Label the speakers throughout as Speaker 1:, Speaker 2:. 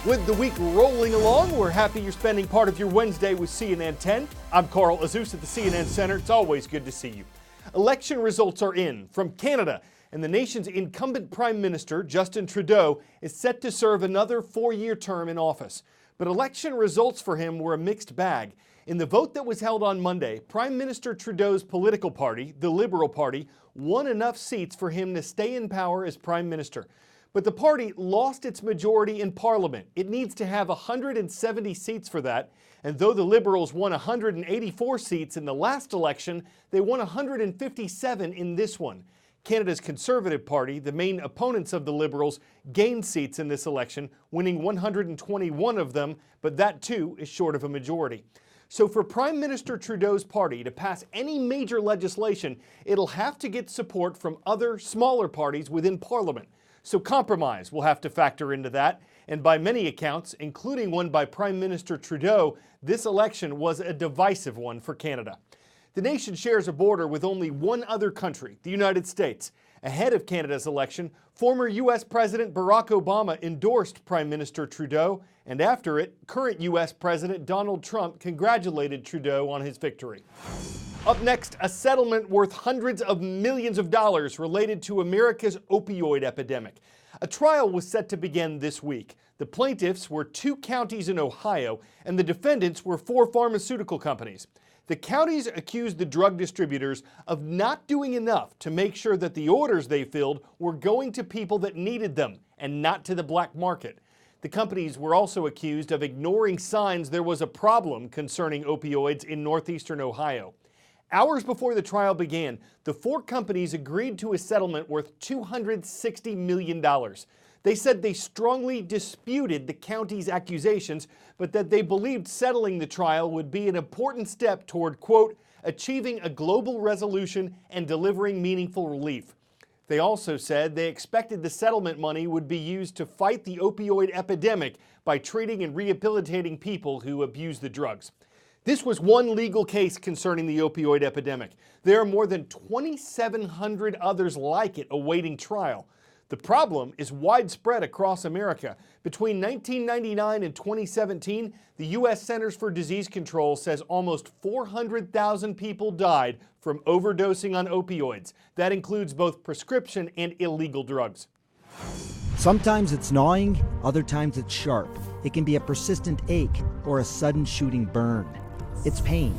Speaker 1: With the week rolling along, we're happy you're spending part of your Wednesday with CNN 10. I'm Carl Azus at the CNN Center. It's always good to see you. Election results are in from Canada, and the nation's incumbent Prime Minister, Justin Trudeau, is set to serve another 4-year term in office. But election results for him were a mixed bag. In the vote that was held on Monday, Prime Minister Trudeau's political party, the Liberal Party, won enough seats for him to stay in power as Prime Minister. But the party lost its majority in Parliament. It needs to have 170 seats for that. And though the Liberals won 184 seats in the last election, they won 157 in this one. Canada's Conservative Party, the main opponents of the Liberals, gained seats in this election, winning 121 of them, but that too is short of a majority. So for Prime Minister Trudeau's party to pass any major legislation, it'll have to get support from other smaller parties within Parliament. So compromise will have to factor into that, and by many accounts, including one by Prime Minister Trudeau, this election was a divisive one for Canada. The nation shares a border with only one other country, the United States. Ahead of Canada's election, former U.S. President Barack Obama endorsed Prime Minister Trudeau, and after it, current U.S. President Donald Trump congratulated Trudeau on his victory. Up next, a settlement worth hundreds of millions of dollars related to America's opioid epidemic. A trial was set to begin this week. The plaintiffs were 2 counties in Ohio, and the defendants were 4 pharmaceutical companies. The counties accused the drug distributors of not doing enough to make sure that the orders they filled were going to people that needed them and not to the black market. The companies were also accused of ignoring signs there was a problem concerning opioids in northeastern Ohio. Hours before the trial began, the 4 companies agreed to a settlement worth $260 million. They said they strongly disputed the county's accusations, but that they believed settling the trial would be an important step toward, quote, achieving a global resolution and delivering meaningful relief. They also said they expected the settlement money would be used to fight the opioid epidemic by treating and rehabilitating people who abuse the drugs. This was one legal case concerning the opioid epidemic. There are more than 2,700 others like it awaiting trial. The problem is widespread across America. Between 1999 and 2017, the U.S. Centers for Disease Control says almost 400,000 people died from overdosing on opioids. That includes both prescription and illegal drugs.
Speaker 2: Sometimes it's gnawing, other times it's sharp. It can be a persistent ache or a sudden shooting burn. It's pain.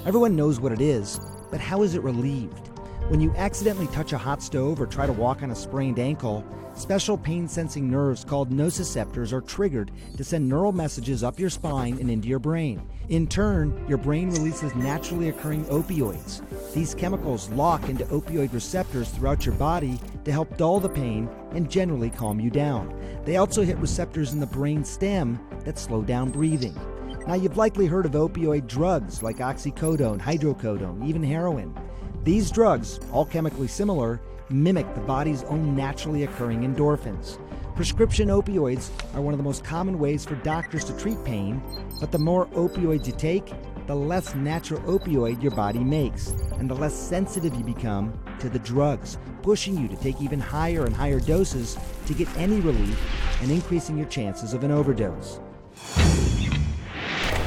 Speaker 2: Everyone knows what it is, but how is it relieved? When you accidentally touch a hot stove or try to walk on a sprained ankle, special pain-sensing nerves called nociceptors are triggered to send neural messages up your spine and into your brain. In turn, your brain releases naturally occurring opioids. These chemicals lock into opioid receptors throughout your body to help dull the pain and generally calm you down. They also hit receptors in the brain stem that slow down breathing. Now, you've likely heard of opioid drugs like oxycodone, hydrocodone, even heroin. These drugs, all chemically similar, mimic the body's own naturally occurring endorphins. Prescription opioids are one of the most common ways for doctors to treat pain, but the more opioids you take, the less natural opioid your body makes, and the less sensitive you become to the drugs, pushing you to take even higher and higher doses to get any relief and increasing your chances of an overdose.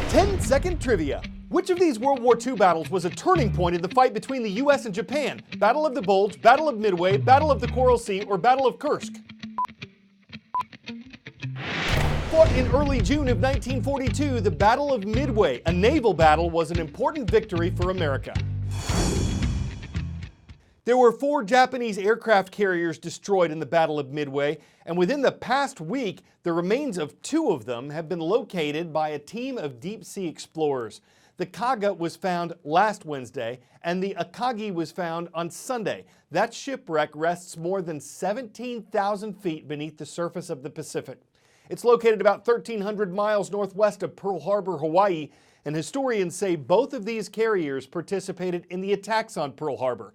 Speaker 1: 10-second trivia. Which of these World War II battles was a turning point in the fight between the U.S. and Japan? Battle of the Bulge, Battle of Midway, Battle of the Coral Sea, or Battle of Kursk? Fought in early June of 1942, the Battle of Midway, a naval battle, was an important victory for America. There were 4 Japanese aircraft carriers destroyed in the Battle of Midway, and within the past week, the remains of 2 of them have been located by a team of deep-sea explorers. The Kaga was found last Wednesday, and the Akagi was found on Sunday. That shipwreck rests more than 17,000 feet beneath the surface of the Pacific. It's located about 1,300 miles northwest of Pearl Harbor, Hawaii, and historians say both of these carriers participated in the attacks on Pearl Harbor.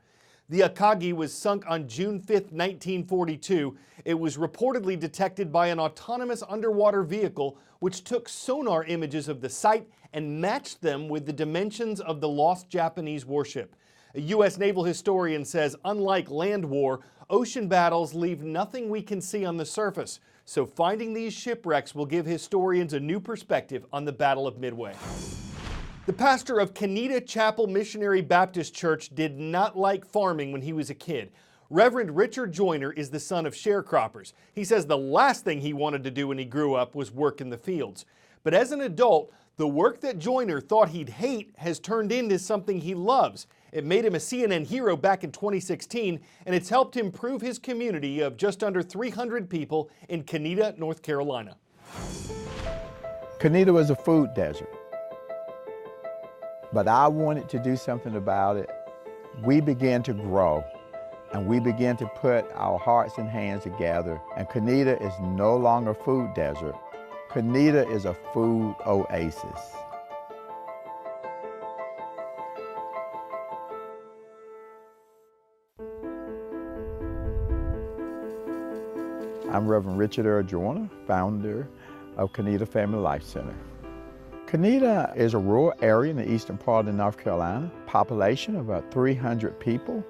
Speaker 1: The Akagi was sunk on June 5, 1942. It was reportedly detected by an autonomous underwater vehicle which took sonar images of the site and matched them with the dimensions of the lost Japanese warship. A U.S. naval historian says, unlike land war, ocean battles leave nothing we can see on the surface. So finding these shipwrecks will give historians a new perspective on the Battle of Midway. The pastor of Canida Chapel Missionary Baptist Church did not like farming when he was a kid. Reverend Richard Joyner is the son of sharecroppers. He says the last thing he wanted to do when he grew up was work in the fields. But as an adult, the work that Joyner thought he'd hate has turned into something he loves. It made him a CNN hero back in 2016, and it's helped him improve his community of just under 300 people in Canida, North Carolina.
Speaker 3: Canida was a food desert, but I wanted to do something about it. We began to grow, and we began to put our hearts and hands together, and Canida is no longer a food desert. Canida is a food oasis. I'm Reverend Richard Earl Joyner, founder of Canida Family Life Center. Canida is a rural area in the eastern part of North Carolina, population of about 300 people.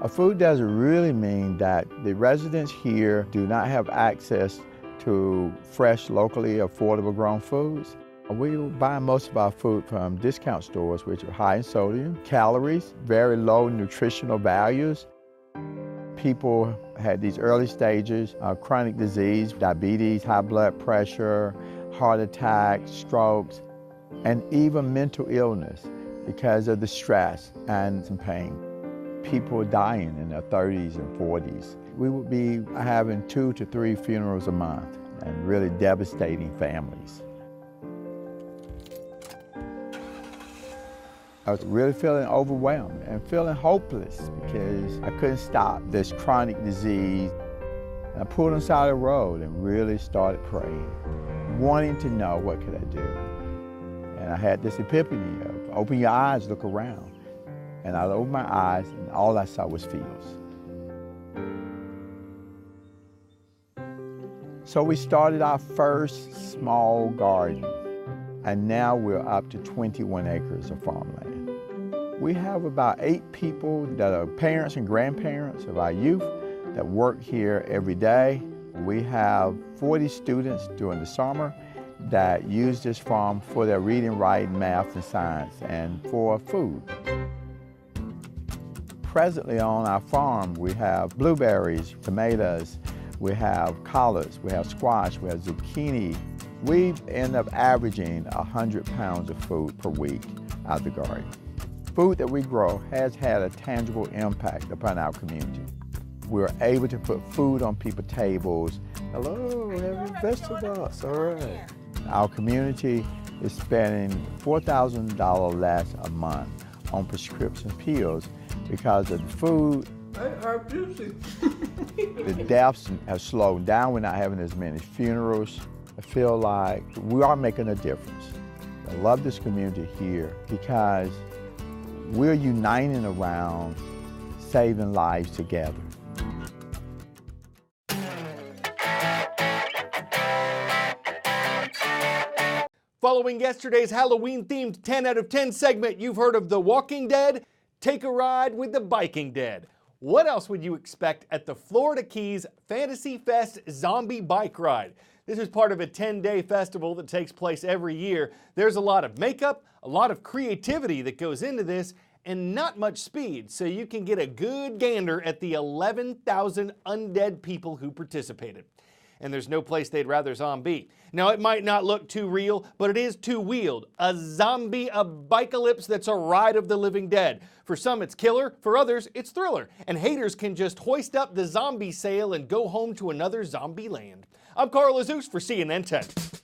Speaker 3: A food desert really means that the residents here do not have access to fresh, locally affordable grown foods. We buy most of our food from discount stores, which are high in sodium, calories, very low nutritional values. People had these early stages of chronic disease, diabetes, high blood pressure, heart attacks, strokes, and even mental illness because of the stress and some pain. People were dying in their 30s and 40s. We would be having 2 to 3 funerals a month and really devastating families. I was really feeling overwhelmed and feeling hopeless because I couldn't stop this chronic disease. I pulled on the side of the road and really started praying, wanting to know what could I do. And I had this epiphany of open your eyes, look around. And I opened my eyes and all I saw was fields. So we started our first small garden, and now we're up to 21 acres of farmland. We have about 8 people that are parents and grandparents of our youth that work here every day. We have 40 students during the summer that use this farm for their reading, writing, math, and science, and for food. Presently on our farm, we have blueberries, tomatoes, we have collards, we have squash, we have zucchini. We end up averaging 100 pounds of food per week out of the garden. Food that we grow has had a tangible impact upon our community. We're able to put food on people's tables. Hello, having vegetables, all right. Our community is spending $4,000 less a month on prescription pills because of the food. The deaths have slowed down. We're not having as many funerals. I feel like we are making a difference. I love this community here because we're uniting around saving lives together.
Speaker 1: Following yesterday's Halloween-themed 10 out of 10 segment, you've heard of The Walking Dead. Take a ride with the Biking Dead. What else would you expect at the Florida Keys Fantasy Fest Zombie Bike Ride? This is part of a 10-day festival that takes place every year. There's a lot of makeup, a lot of creativity that goes into this, and not much speed, so you can get a good gander at the 11,000 undead people who participated. And there's no place they'd rather zombie. Now, it might not look too real, but it is two-wheeled. A zombie apocalypse that's a ride of the living dead. For some, it's killer. For others, it's thriller. And haters can just hoist up the zombie sail and go home to another zombie land. I'm Carl Azus for CNN 10.